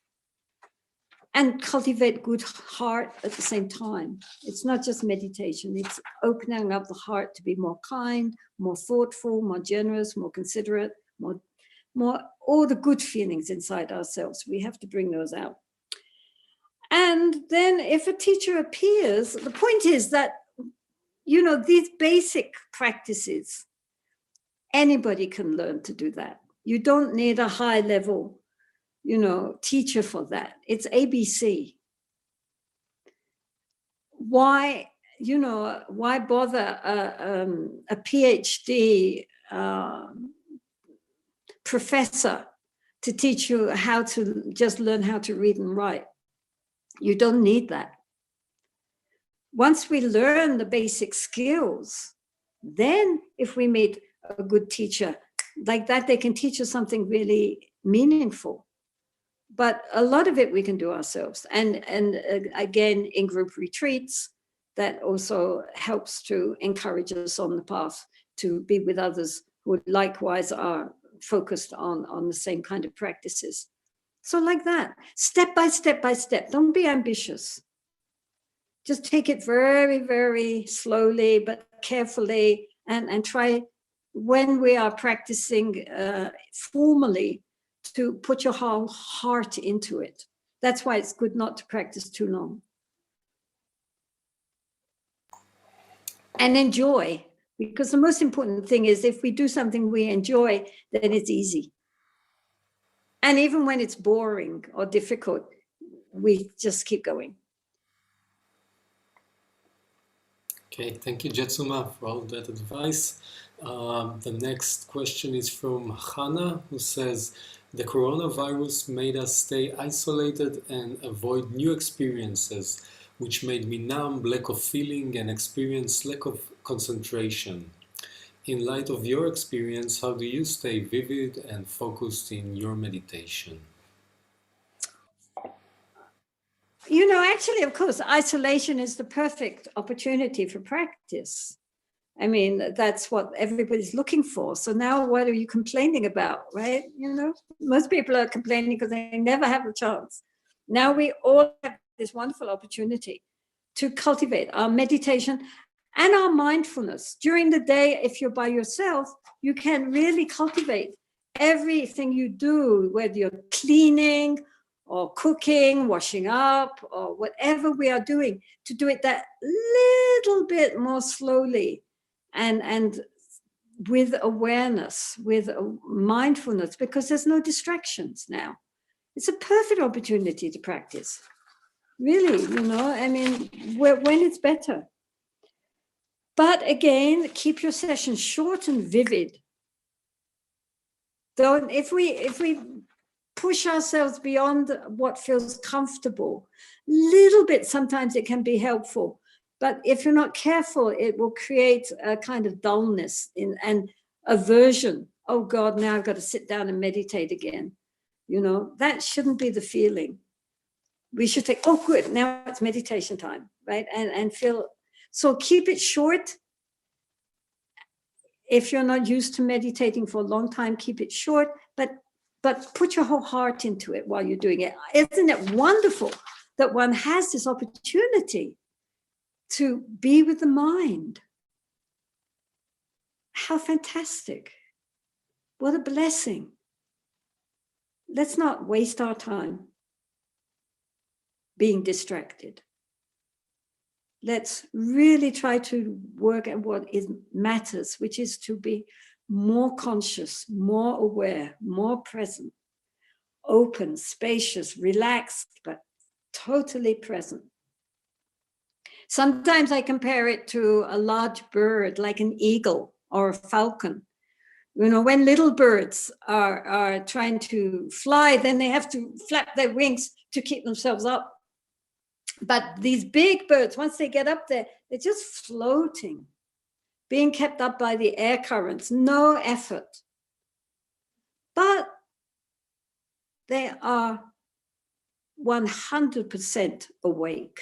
and cultivate good heart at the same time. It's not just meditation, it's opening up the heart to be more kind, more thoughtful, more generous, more considerate, more all the good feelings inside ourselves. We have to bring those out. And then if a teacher appears, the point is that, these basic practices, anybody can learn to do that. You don't need a high level, teacher for that. It's ABC. Why bother a PhD professor to teach you how to just learn how to read and write. You don't need that. Once we learn the basic skills, then if we meet a good teacher like that, they can teach us something really meaningful. But a lot of it we can do ourselves. And again, in group retreats, that also helps to encourage us on the path to be with others who likewise are focused on the same kind of practices. So like that, step by step by step. Don't be ambitious. Just take it very, very slowly, but carefully, and try, when we are practicing formally, to put your whole heart into it. That's why it's good not to practice too long. And enjoy, because the most important thing is if we do something we enjoy, then it's easy. And even when it's boring or difficult, we just keep going. Okay, thank you, Jetsunma, for all that advice. The next question is from Hannah, who says, the coronavirus made us stay isolated and avoid new experiences, which made me numb, lack of feeling, and experience lack of concentration. In light of your experience, how do you stay vivid and focused in your meditation? You know, actually, of course, isolation is the perfect opportunity for practice. I mean, that's what everybody's looking for. So now what are you complaining about, right? You know, most people are complaining because they never have a chance. Now we all have this wonderful opportunity to cultivate our meditation and our mindfulness. During the day, if you're by yourself, you can really cultivate everything you do, whether you're cleaning or cooking, washing up, or whatever we are doing, to do it that little bit more slowly and with awareness, with mindfulness, because there's no distractions now. It's a perfect opportunity to practice. Really, you know, I mean, when it's better. But again, keep your session short and vivid. Don't, if we push ourselves beyond what feels comfortable, little bit, sometimes it can be helpful. But if you're not careful, it will create a kind of dullness and aversion. Oh God, now I've got to sit down and meditate again. You know, that shouldn't be the feeling. We should think, oh good, now it's meditation time, right? And feel, so keep it short. If you're not used to meditating for a long time, keep it short, but put your whole heart into it while you're doing it. Isn't it wonderful that one has this opportunity to be with the mind? How fantastic. What a blessing. Let's not waste our time being distracted. Let's really try to work at what matters, which is to be more conscious, more aware, more present, open, spacious, relaxed, but totally present. Sometimes I compare it to a large bird, like an eagle or a falcon. You know, when little birds are trying to fly, then they have to flap their wings to keep themselves up. But these big birds, once they get up there, they're just floating, being kept up by the air currents, no effort. But they are 100% awake.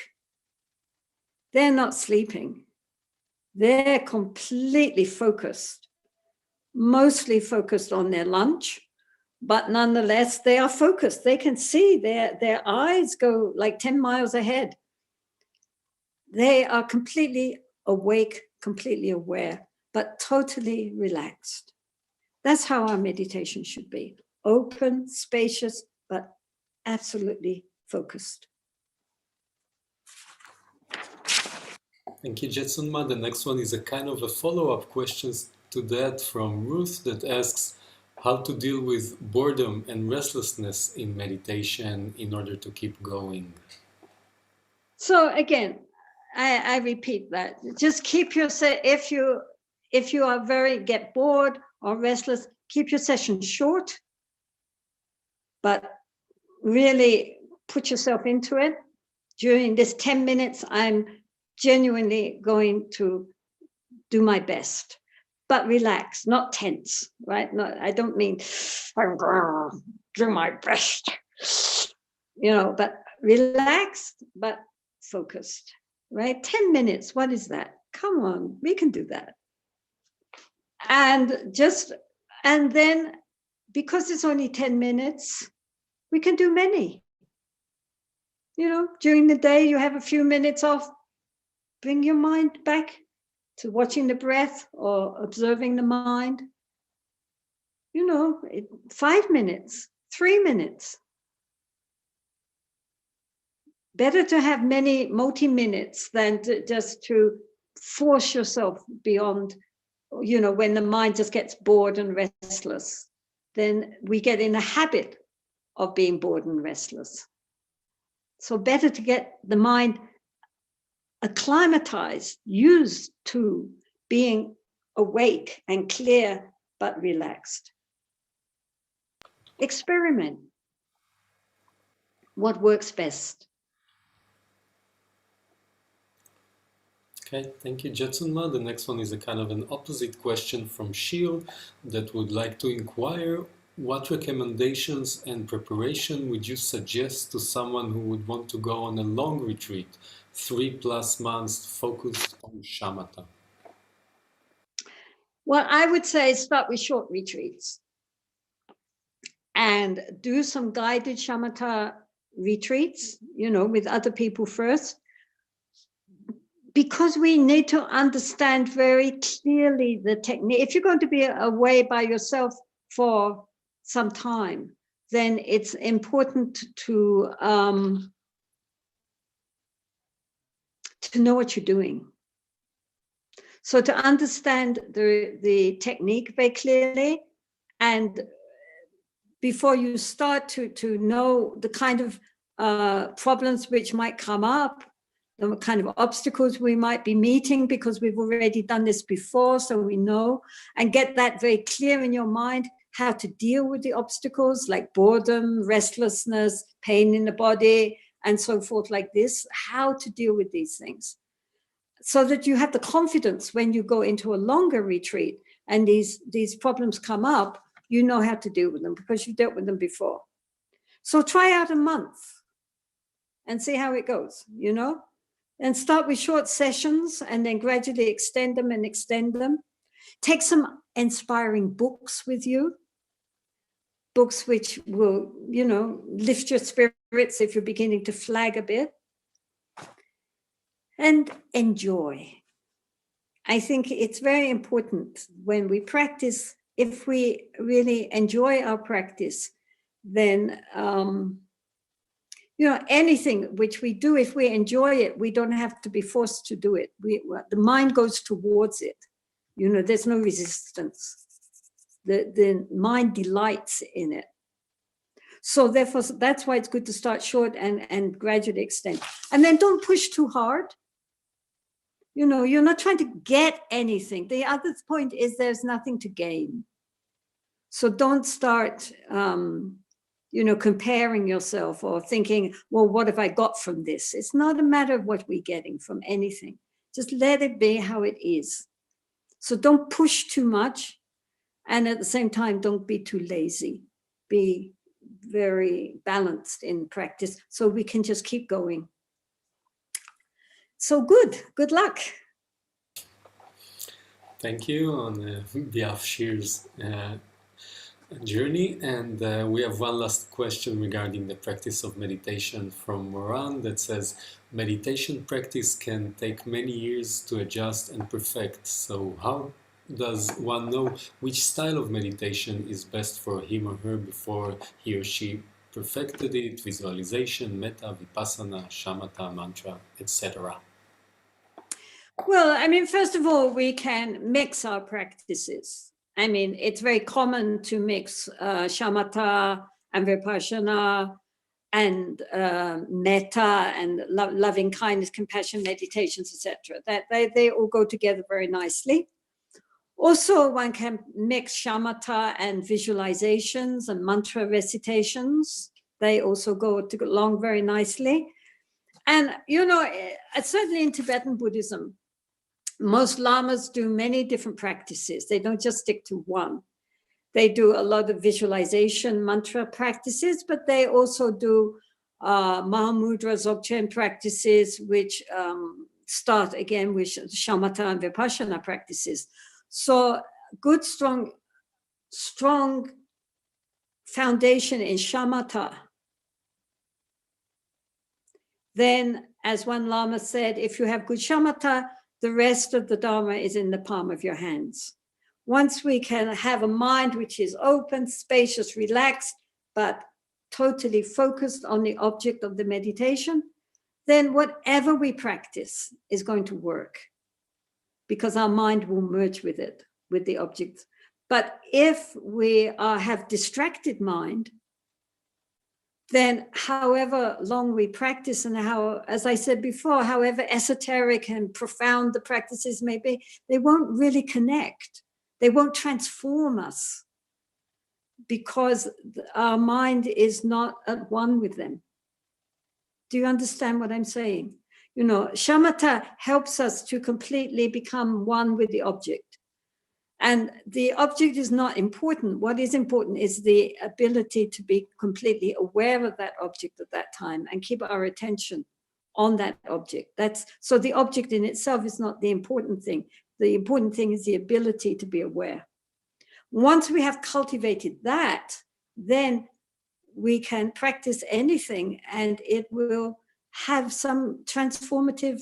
They're not sleeping. They're completely focused, mostly focused on their lunch, but nonetheless, they are focused. They can see, their eyes go like 10 miles ahead. They are completely awake, completely aware, but totally relaxed. That's how our meditation should be. Open, spacious, but absolutely focused. Thank you, Jetsunma. The next one is a kind of a follow-up question to that from Ruth that asks how to deal with boredom and restlessness in meditation in order to keep going. So again, I repeat that. Just keep your if you are get bored or restless, keep your session short. but really put yourself into it. During this 10 minutes, I'm genuinely going to do my best, but relax, not tense, right? No, I don't mean I'm going to do my best, but relaxed, but focused, right? 10 minutes, what is that? Come on, we can do that. And then because it's only 10 minutes, we can do many. During the day, you have a few minutes off, bring your mind back to watching the breath or observing the mind. 5 minutes, 3 minutes. Better to have many multi-minutes than just to force yourself beyond, when the mind just gets bored and restless. Then we get in a habit of being bored and restless. So better to get the mind acclimatized, used to being awake and clear, but relaxed. Experiment. What works best? Okay, thank you, Jetsunma. The next one is a kind of an opposite question from Shil that would like to inquire, what recommendations and preparation would you suggest to someone who would want to go on a long retreat, 3+ months, focused on shamatha? Well, I would say start with short retreats and do some guided shamatha retreats, with other people first, because we need to understand very clearly the technique. If you're going to be away by yourself for some time, then it's important to know what you're doing. So to understand the technique very clearly, and before you start to know the kind of problems which might come up, the kind of obstacles we might be meeting, because we've already done this before, so we know, and get that very clear in your mind, how to deal with the obstacles like boredom, restlessness, pain in the body, and so forth like this, how to deal with these things, so that you have the confidence when you go into a longer retreat and these problems come up, you know how to deal with them because you've dealt with them before. So try out a month and see how it goes, and start with short sessions and then gradually extend them. Take some inspiring books with you, books which will, lift your spirits if you're beginning to flag a bit, and enjoy. I think it's very important when we practice, if we really enjoy our practice, then anything which we do, if we enjoy it, we don't have to be forced to do it. The mind goes towards it. There's no resistance. The mind delights in it. So therefore, that's why it's good to start short and gradually extend. And then don't push too hard. You're not trying to get anything. The other point is there's nothing to gain. So don't start comparing yourself or thinking, well, what have I got from this? It's not a matter of what we're getting from anything. Just let it be how it is. So don't push too much. And at the same time, don't be too lazy. Be very balanced in practice so we can just keep going. So good luck. Thank you on behalf of Shir's journey, and we have one last question regarding the practice of meditation from Moran that says, meditation practice can take many years to adjust and perfect, so how does one know which style of meditation is best for him or her before he or she perfected it? Visualization, metta, vipassana, shamatha, mantra, etc. Well, first of all, we can mix our practices. It's very common to mix shamatha and vipassana and metta and loving kindness, compassion, meditations, etc. That they all go together very nicely. Also, one can mix shamatha and visualizations and mantra recitations. They also go along very nicely. And, you know, certainly in Tibetan Buddhism, most lamas do many different practices. They don't just stick to one. They do a lot of visualization mantra practices, but they also do Mahamudra Dzogchen practices, which start again with shamatha and vipassana practices. So good, strong foundation in shamatha. Then, as one lama said, if you have good shamatha, the rest of the Dharma is in the palm of your hands. Once we can have a mind which is open, spacious, relaxed, but totally focused on the object of the meditation, then whatever we practice is going to work, because our mind will merge with it, with the object. But if we have distracted mind, then however long we practice and how, as I said before, however esoteric and profound the practices may be, they won't really connect. They won't transform us because our mind is not at one with them. Do you understand what I'm saying? You know, shamatha helps us to completely become one with the object. And the object is not important. What is important is the ability to be completely aware of that object at that time and keep our attention on that object. So the object in itself is not the important thing. The important thing is the ability to be aware. Once we have cultivated that, then we can practice anything and it will have some transformative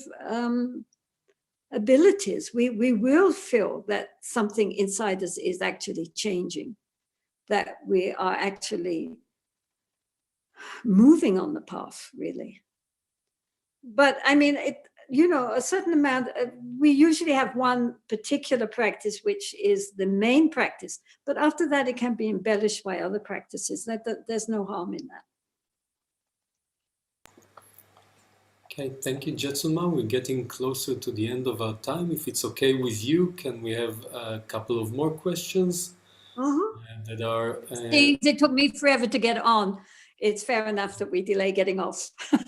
abilities. We will feel that something inside us is actually changing, that we are actually moving on the path, really. But I mean, you know, a certain amount, we usually have one particular practice, which is the main practice. But after that, it can be embellished by other practices. There's no harm in that. Okay, thank you, Jetsunma. We're getting closer to the end of our time. If it's okay with you, can we have a couple of more questions that are... It took me forever to get on. It's fair enough that we delay getting off. Okay,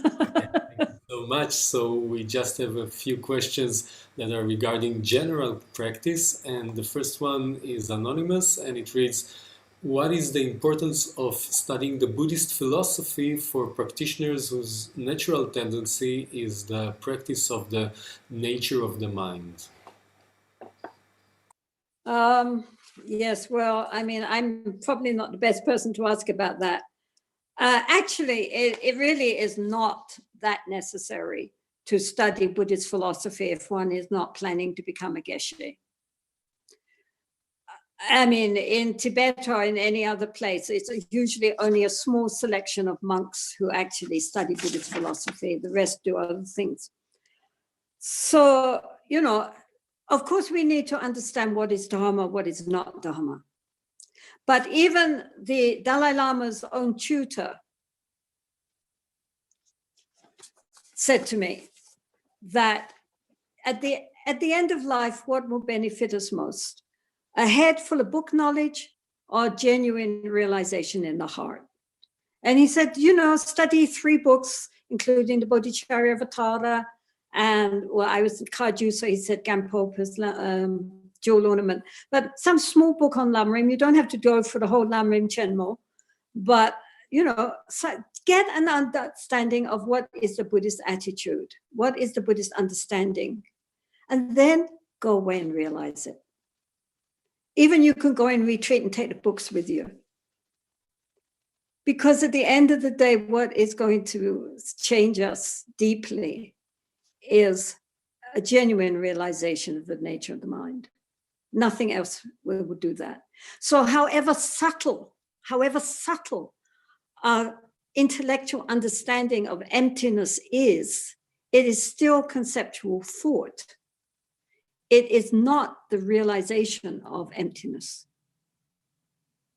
thank you so much. So we just have a few questions that are regarding general practice. And the first one is anonymous and it reads, what is the importance of studying the Buddhist philosophy for practitioners whose natural tendency is the practice of the nature of the mind? Yes, well, I mean, I'm probably not the best person to ask about that. Actually, it really is not that necessary to study Buddhist philosophy if one is not planning to become a geshe. I mean, in Tibet or in any other place, it's usually only a small selection of monks who actually study Buddhist philosophy. The rest do other things. So, you know, of course, we need to understand what is Dharma, what is not Dharma. But even the Dalai Lama's own tutor said to me that at the end of life, what will benefit us most? A head full of book knowledge or genuine realization in the heart? And he said, you know, study 3 books, including the Bodhicharyavatara, and, well, I was Kaju, so he said Gampopa's jewel ornament, but some small book on Lamrim. You don't have to go for the whole Lamrim Chenmo, but, you know, so get an understanding of what is the Buddhist attitude, what is the Buddhist understanding, and then go away and realize it. Even you can go and retreat and take the books with you. Because at the end of the day, what is going to change us deeply is a genuine realization of the nature of the mind. Nothing else will do that. So however subtle our intellectual understanding of emptiness is, it is still conceptual thought. It is not the realization of emptiness.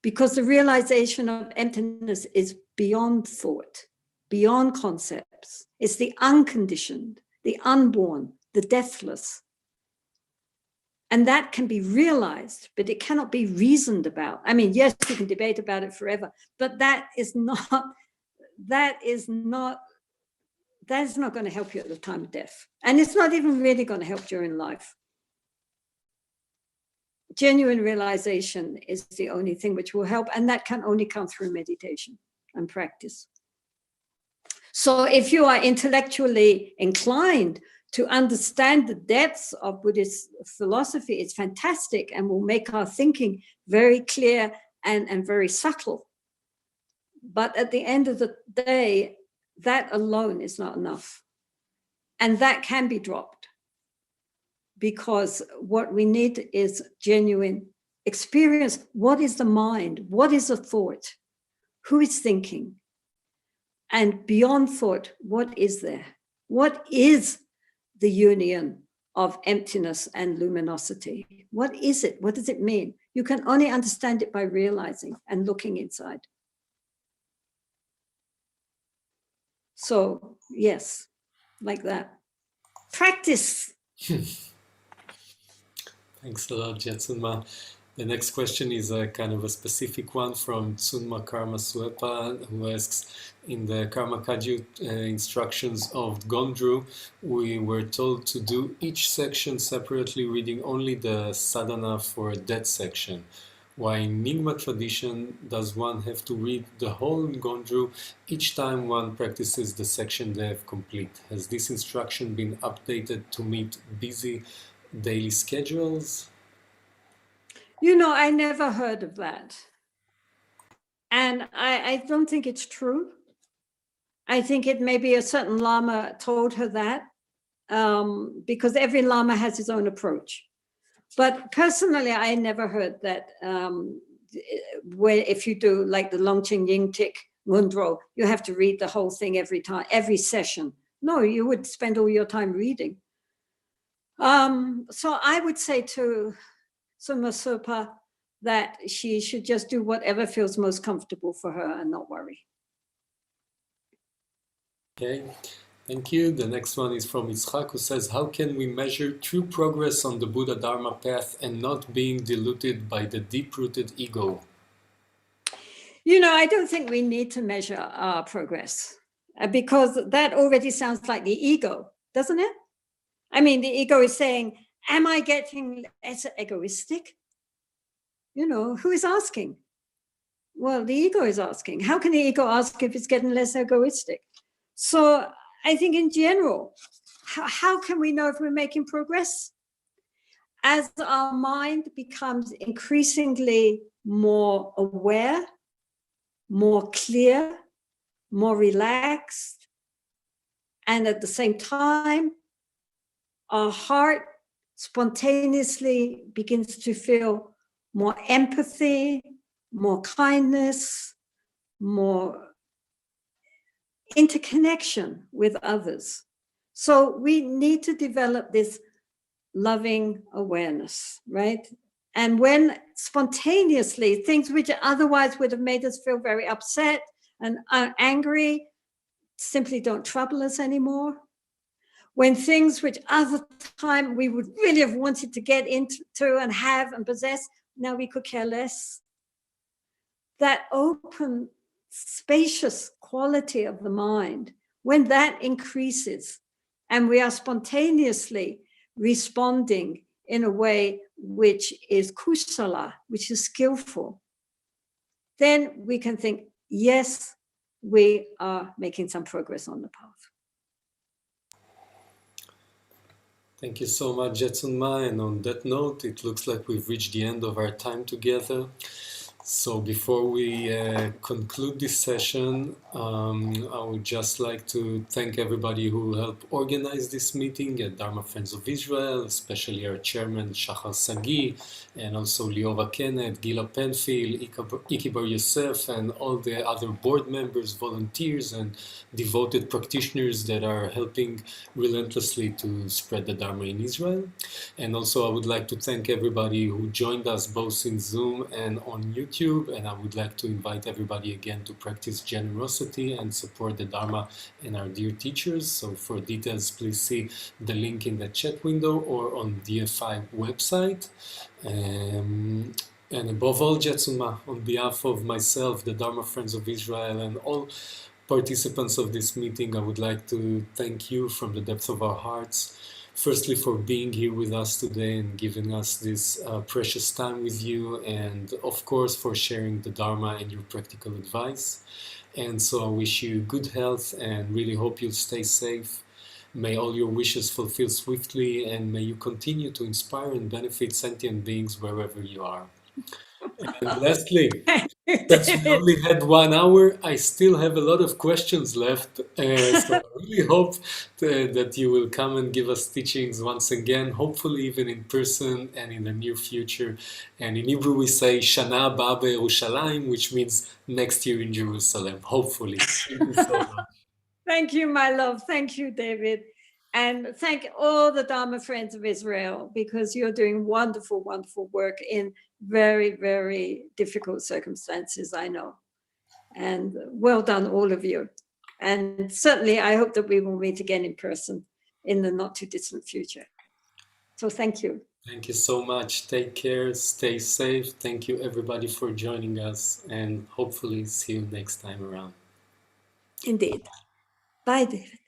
Because the realization of emptiness is beyond thought, beyond concepts. It's the unconditioned, the unborn, the deathless. And that can be realized, but it cannot be reasoned about. I mean, yes, you can debate about it forever, but that is not going to help you at the time of death. And it's not even really going to help during life. Genuine realization is the only thing which will help, and that can only come through meditation and practice. So if you are intellectually inclined to understand the depths of Buddhist philosophy, it's fantastic and will make our thinking very clear and very subtle. But at the end of the day, that alone is not enough. And that can be dropped, because what we need is genuine experience. What is the mind? What is a thought? Who is thinking? And beyond thought, what is there? What is the union of emptiness and luminosity? What is it? What does it mean? You can only understand it by realizing and looking inside. So, yes, like that. Practice. Thanks a lot, Jetsunma. The next question is a kind of a specific one from Tsunma Karma Suepa, who asks, in the Karma Kagyu instructions of Gondru, we were told to do each section separately, reading only the sadhana for that section. Why in Nyingma tradition does one have to read the whole Gondru each time one practices the section they have complete? Has this instruction been updated to meet busy daily schedules? You know, I never heard of that. And I don't think it's true. I think it may be a certain Lama told her that, because every Lama has his own approach. But personally, I never heard that where if you do like the Longchen Yingtik Ngundro, you have to read the whole thing every time, every session. No, you would spend all your time reading. So I would say to Tsunma Sopa that she should just do whatever feels most comfortable for her and not worry. Okay, thank you. The next one is from Itzhak, who says, how can we measure true progress on the Buddha Dharma path and not being diluted by the deep-rooted ego? You know, I don't think we need to measure our progress, because that already sounds like the ego, doesn't it? I mean, the ego is saying, am I getting less egoistic? You know, who is asking? Well, the ego is asking. How can the ego ask if it's getting less egoistic? So I think in general, how can we know if we're making progress? As our mind becomes increasingly more aware, more clear, more relaxed, and at the same time, our heart spontaneously begins to feel more empathy, more kindness, more interconnection with others. So we need to develop this loving awareness, right? And when spontaneously things which otherwise would have made us feel very upset and angry simply don't trouble us anymore. When things which other time we would really have wanted to get into and have and possess, now we could care less. That open, spacious quality of the mind, when that increases and we are spontaneously responding in a way which is kusala, which is skillful, then we can think, yes, we are making some progress on the path. Thank you so much, Jetsunma. And on that note, it looks like we've reached the end of our time together. So before we conclude this session, I would just like to thank everybody who helped organize this meeting at Dharma Friends of Israel, especially our chairman, Shachar Sagi, and also Liora Kenneth, Gila Penfield, Iki Bar Yosef, and all the other board members, volunteers, and devoted practitioners that are helping relentlessly to spread the Dharma in Israel. And also I would like to thank everybody who joined us both in Zoom and on YouTube. YouTube, and I would like to invite everybody again to practice generosity and support the Dharma and our dear teachers. So for details, please see the link in the chat window or on DFI website. And above all, Jetsunma, on behalf of myself, the Dharma Friends of Israel, and all participants of this meeting, I would like to thank you from the depths of our hearts. Firstly, for being here with us today and giving us this precious time with you, and of course, for sharing the Dharma and your practical advice. And so I wish you good health and really hope you'll stay safe. May all your wishes fulfill swiftly, and may you continue to inspire and benefit sentient beings wherever you are. And lastly, since we only had 1 hour, I still have a lot of questions left. So I really hope that you will come and give us teachings once again, hopefully even in person and in the near future. And in Hebrew we say Shana Haba Yerushalayim, which means next year in Jerusalem, hopefully. Thank you so much. Thank you, my love. Thank you, David. And thank all the Dharma Friends of Israel, because you're doing wonderful, wonderful work in very, very difficult circumstances, I know. And well done, all of you. And certainly, I hope that we will meet again in person in the not too distant future. So thank you. Thank you so much. Take care, stay safe. Thank you, everybody, for joining us, and hopefully see you next time around. Indeed. Bye, David.